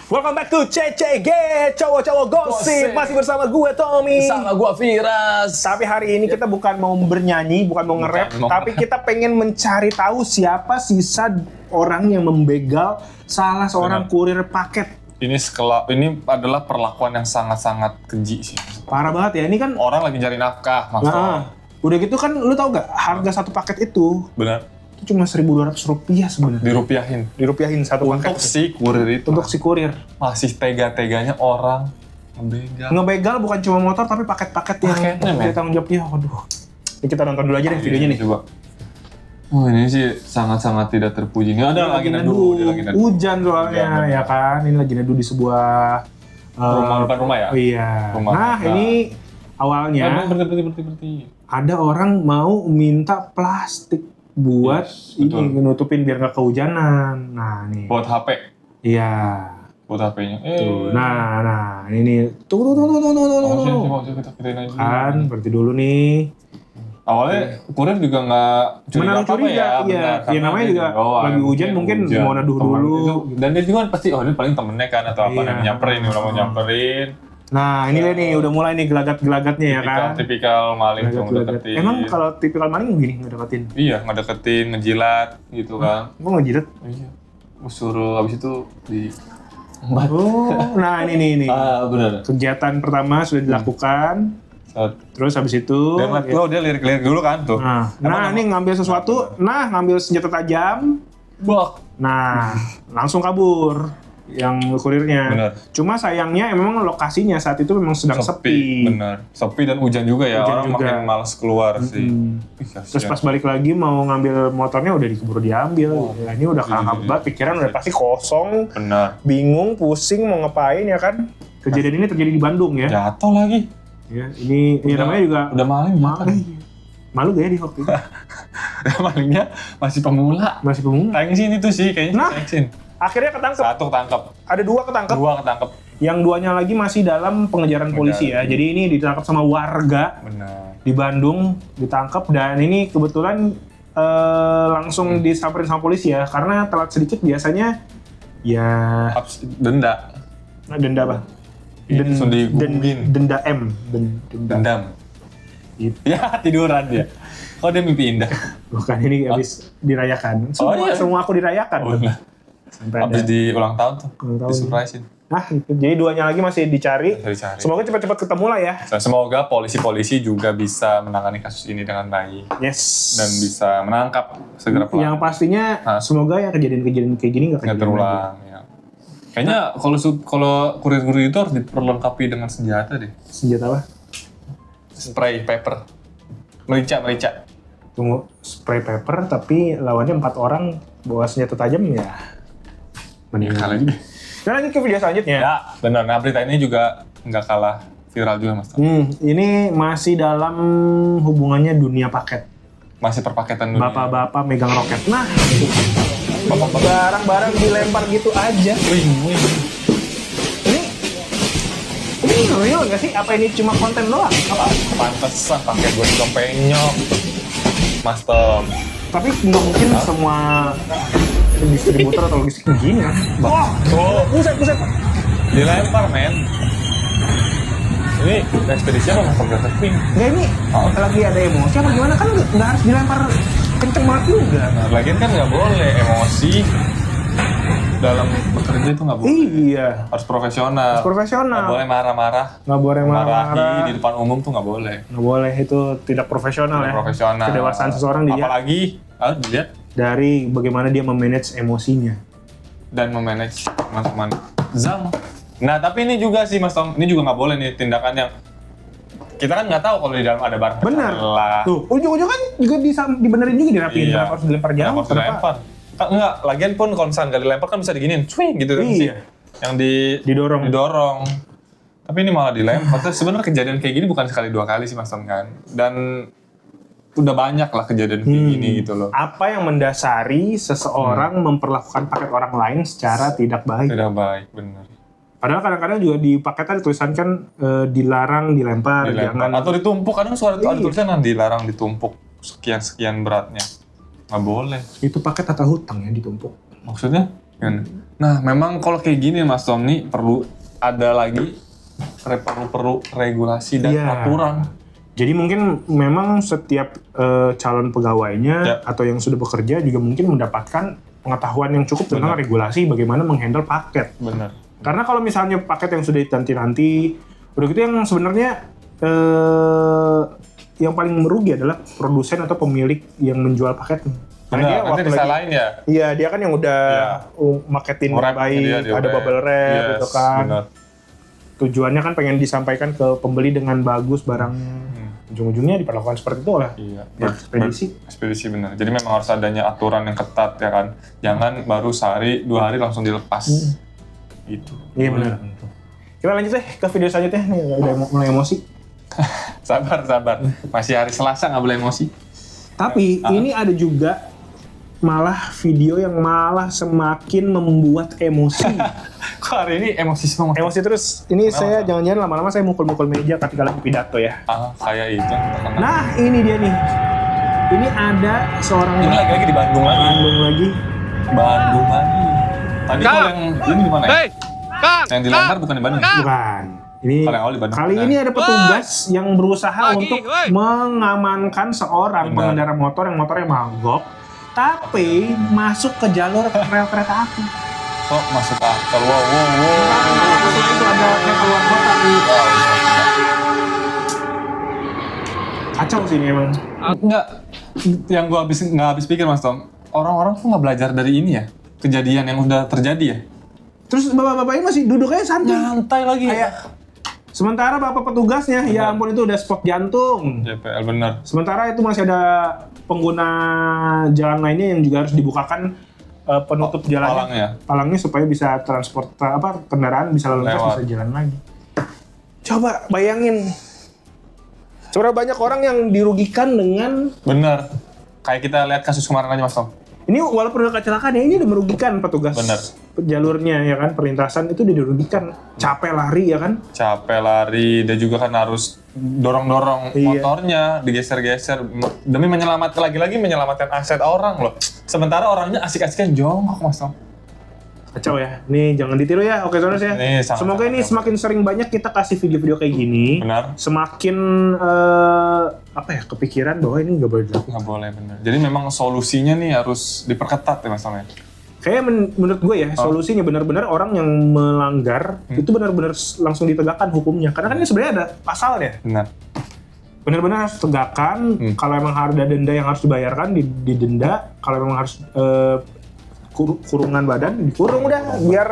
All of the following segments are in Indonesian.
Welcome back to CCG, cowok-cowok gosip. Masih bersama gue Tommy. Sama gue Firas. Tapi hari ini kita bukan mau bernyanyi, bukan mau nge-rap, tapi kita pengen mencari tahu siapa sisa orang yang membegal salah seorang kurir paket. Ini adalah perlakuan yang sangat-sangat keji sih. Parah banget ya, ini kan Orang lagi cari nafkah, Mas Tom. udah gitu kan lu tau gak harga satu paket itu Benar. itu cuma Rp1.200 sebenarnya. Dirupiahin satu paket. untuk si kurir itu. Untuk si kurir. Masih tega-teganya orang Ngebegal bukan cuma motor tapi paket-paket yang Paketnya, men. tanggung jawabnya. Waduh. Ini kita nonton dulu aja deh videonya nih. Coba. Oh, ini sih sangat-sangat tidak terpuji. Ini ada lagi neduh. Hujan soalnya Hujan. ya kan. Ini lagi neduh di sebuah Depan rumah ya? Iya. Rumah. Nah, ini awalnya Berhenti. ada orang mau minta plastik buat Yes, ini betul. nutupin biar nggak kehujanan. Nah, nih. Buat HP. Iya. Buat HP-nya. Tuh. Nah, ini Tunggu. Coba kita aja. Kan, berarti dulu nih. Awalnya kurir juga nggak Menaruh curiga, iya. benar. Ya, Karena namanya dia juga bawah, lagi hujan, mungkin mau neduh teman dulu. itu. Dan dia juga pasti, ini paling temennya kan atau apa, Iya. dan nyamperin, udah mau nyamperin. Nah, ini nih udah mulai nih gelagat-gelagatnya ya kan. Tipikal maling tuh Gelagat-gelagat. ngedeketin. Emang kalau tipikal maling gini ngedeketin? Iya, ngedeketin, ngejilat gitu kan. Gua ngejilat. Iya. Suruh abis itu di... Oh, nah ini nih. Benar. Kegiatan pertama sudah dilakukan. Terus habis itu Dia lirik-lirik dulu kan tuh. Nah, ini ngambil sesuatu, ngambil senjata tajam. Bok. Nah, langsung kabur yang kurirnya. Benar. Cuma sayangnya memang lokasinya saat itu memang sedang sepi. Bener. Sepi dan hujan juga ya. Hujan Orang juga. makin malas keluar sih. Ih, Terus kasihan. pas balik lagi mau ngambil motornya udah dikeburu diambil. Ya, ini udah kakak banget, pikiran udah pasti kosong, Benar. bingung, pusing mau ngapain ya kan. Kejadian ini terjadi di Bandung ya. Jatuh lagi. Ya, ini namanya juga Udah maling jatuh. malu gak ya di waktu itu? Malingnya masih pemula. Masih pemula. Thanksin itu sih kayaknya. Nah. Thanksin. Akhirnya ketangkep. Satu ketangkep. Ada 2 ketangkep. 2 ketangkep. Yang 2-nya lagi masih dalam pengejaran polisi ya. Jadi ini ditangkap sama warga Benar. di Bandung, ditangkap dan ini kebetulan langsung disamperin sama polisi ya. Karena telat sedikit biasanya ya Denda. denda apa? Langsung digugurin. Denda M. Denda. Dendam. Gitu. Ya, tiduran dia. Oh, dia mimpi indah. Bukan, ini habis dirayakan. Semua aku dirayakan. Oh, iya. Sampai Habis ada. di ulang tahun tuh. Ulang tahun. Disurprisein. Nah, itu. Jadi 2-nya lagi masih dicari. Masih dicari. Semoga cepat-cepat ketemu lah ya. Dan semoga polisi-polisi juga bisa menangani kasus ini dengan baik. Yes. Dan bisa menangkap segera pelaku. Yang pastinya semoga yang kejadian-kejadian kayak gini nggak Nggak kejadian lagi. terulang. Ya. Kayaknya kalau kurir-kurir itu harus diperlengkapi dengan senjata deh. Senjata apa? Spray paper. Merica. Tunggu, spray paper tapi lawannya 4 orang bawa senjata tajam ya. Mending Kali. lagi. Nah, lanjut ke video selanjutnya. Ya, benar. Nah, berita ini juga nggak kalah viral juga, Mas. Ini masih dalam hubungannya dunia paket. Masih perpaketan dunia. Bapak-bapak megang roket. Nah, barang-barang dilempar gitu aja. Wing. Ini real nggak sih? Apa ini cuma konten doang? Apa? Pantesan pakai gue juga penyok. Mas Tom. Tapi nggak mungkin semua distributor atau logistik begini. Wah, buset. Dilempar, men. Ini ekspedisi apa Mas Tom? Pink. Nggak, ini lagi ada emosi apa gimana? Kan nggak harus dilempar kenceng banget juga. Nah, lagian kan nggak boleh emosi dalam bekerja itu nggak boleh. Iya, Harus profesional. profesional. Nggak boleh marah-marah. Nggak boleh marah-marah. Marahi di depan umum tuh nggak boleh. Nggak boleh, itu tidak profesional ya. Profesional. Kedewasaan seseorang dilihat Apalagi dilihat dari bagaimana dia memanage emosinya. dan memanage teman-teman Zam. Nah, tapi ini juga sih Mas Tom, ini juga nggak boleh nih tindakan yang kita kan nggak tahu kalau di dalam ada barang Benar. lah. Tuh, ujung-ujung kan juga dibenerin juga dirapiin. Iya. Kenapa harus dilempar jauh? Kenapa harus dilempar? Kan enggak, lagian pun kalau misalnya nggak dilempar kan bisa diginiin, cuy gitu kan sih. Iya. Yang Didorong. Tapi ini malah dilempar. Terus sebenarnya kejadian kayak gini bukan sekali 2 kali sih Mas Tom kan. Dan udah banyak lah kejadian kayak gini gitu loh. Apa yang mendasari seseorang memperlakukan paket orang lain secara tidak baik? Tidak baik, benar. Padahal kadang-kadang juga di paketan ditulisan kan dilarang dilempar, Dilempar. jangan. Atau ditumpuk, kadang suara ada Iya. tulisan dilarang ditumpuk sekian-sekian beratnya. Nggak boleh. Itu paket atau hutang ya ditumpuk. Maksudnya? Nah, memang kalau kayak gini Mas Tom nih perlu ada lagi perlu regulasi dan Iya. aturan. Jadi mungkin memang setiap calon pegawainya Ya. atau yang sudah bekerja juga mungkin mendapatkan pengetahuan yang cukup tentang regulasi bagaimana menghandle paket. Bener. Karena kalau misalnya paket yang sudah dinanti-nanti, udah gitu yang sebenarnya yang paling merugi adalah produsen atau pemilik yang menjual paketnya. Bener, nanti disalahin ya. Iya, dia kan yang udah marketin Wrap baik, dia ada wrap. bubble wrap Yes, gitu kan. bener. Tujuannya kan pengen disampaikan ke pembeli dengan bagus barangnya. Ujung-ujungnya diperlakukan seperti itu oleh Iya. ekspedisi. Ekspedisi bener. Jadi memang harus adanya aturan yang ketat ya kan. Jangan baru sehari, 2 hari langsung dilepas. Gitu. Iya benar. Kita lanjut deh ke video selanjutnya. Nih udah mulai emosi. Sabar. Masih hari Selasa nggak boleh emosi. Tapi ini ada juga malah video yang malah semakin membuat emosi. Kok hari ini emosi semua? Emosi terus. Ini Kenapa? saya jangan-jangan lama-lama saya mukul-mukul meja ketika lagi pidato ya. Kayak itu yang terkenal. Nah, ini dia nih. Ini ada seorang Ini lagi di Bandung lagi. Bandung lagi. Tadi kalau yang ini di mana ya? Yang dilempar bukan di Bandung. Bukan. Ini Kalau yang awal di Bandung. kali ini ada petugas yang berusaha untuk mengamankan seorang Benar. pengendara motor yang motornya mogok, tapi masuk ke jalur rel kereta api. Kok masuk akal? Wow. Setelah itu ada yang keluar kota. Kacau sih ini emang. Enggak. Yang gua nggak habis pikir Mas Tom. Orang-orang tuh nggak belajar dari ini ya. Kejadian yang udah terjadi ya. Terus bapak-bapak ini masih duduknya santai. Nyantai lagi. Kayak sementara bapak petugasnya, ya ampun itu udah spot jantung. JPL bener. Sementara itu masih ada pengguna jalan lainnya yang juga harus dibukakan penutup jalannya, palangnya supaya bisa transport kendaraan bisa lalu lintas, bisa jalan lagi. Coba bayangin, seberapa banyak orang yang dirugikan dengan Bener. Kayak kita lihat kasus kemarin aja Mas Tom. ini walaupun udah kecelakaan ya ini udah merugikan petugas Bener. jalurnya ya kan, perlintasan itu udah dirugikan, capek lari ya kan. Capek lari, dia juga kan harus dorong-dorong motornya, digeser-geser demi menyelamatkan lagi-lagi menyelamatkan aset orang loh. Sementara orangnya asik-asikan jongkok Mas Tom. Kacau ya, nih jangan ditiru ya, oke Zoners ya. Nih, sangat, Semoga ini semakin sering banyak kita kasih video-video kayak gini. Benar. Semakin kepikiran bahwa ini nggak boleh dilakukan. Nggak boleh bener. Jadi memang solusinya nih harus diperketat ya Mas Tom ya. Kayak menurut gue ya, solusinya benar-benar orang yang melanggar itu benar-benar langsung ditegakkan hukumnya. Karena kan ini sebenarnya ada pasalnya. Benar. Benar-benar harus tegakkan. Kalau emang ada denda yang harus dibayarkan, didenda. Kalau emang harus kurungan badan, dikurung udah. Biar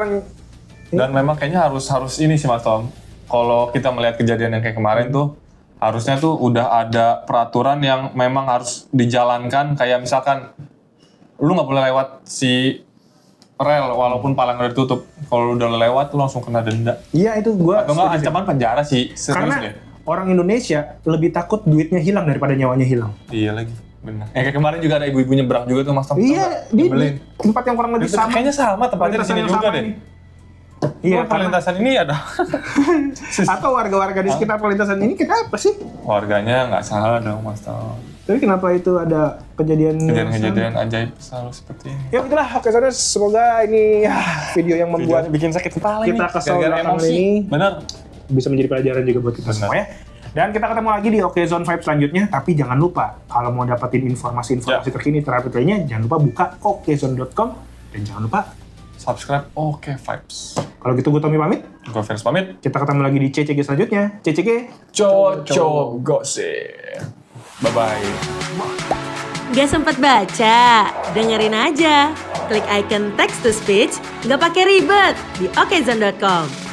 Dan memang kayaknya harus ini sih Mas Tom. Kalau kita melihat kejadian yang kayak kemarin tuh, harusnya tuh udah ada peraturan yang memang harus dijalankan. Kayak misalkan, lu nggak boleh lewat si rel walaupun palang udah ditutup. Kalau lu udah lewat tuh langsung kena denda. iya itu gue. Atau nggak ancaman penjara sih. Serius Karena deh. orang Indonesia lebih takut duitnya hilang daripada nyawanya hilang. Iya lagi. Benar. Kayak kemarin juga ada ibu-ibu nyebrang juga tuh Mas Tom. Iya, di tempat yang kurang lebih sama. Kayaknya sama tempatnya di sini Perlintasan yang juga sama deh. ini. Iya, karena perlintasan ini ada. atau warga-warga di sekitar perlintasan ini kenapa sih? Warganya nggak salah dong Mas Tom. Tapi kenapa itu ada kejadian Kejadian-kejadian ajaib selalu seperti ini. Ya begitulah, oke saudara, semoga ini video yang membuat Bikin sakit kepala kita kesel belakangan ini Bener. bisa menjadi pelajaran juga buat kita semua ya. Dan kita ketemu lagi di Oke Zone Vibe selanjutnya, tapi jangan lupa kalau mau dapetin informasi-informasi terkini terupdate lainnya, jangan lupa buka okezone.com dan jangan lupa Subscribe Oke Vibes. kalau gitu gue Tommy pamit. Gue First pamit. Kita ketemu lagi di CCG selanjutnya. CCG Cocok gosip. Bye-bye. Gak sempet baca? Dengerin aja. Klik icon text to speech, gak pakai ribet di okezone.com.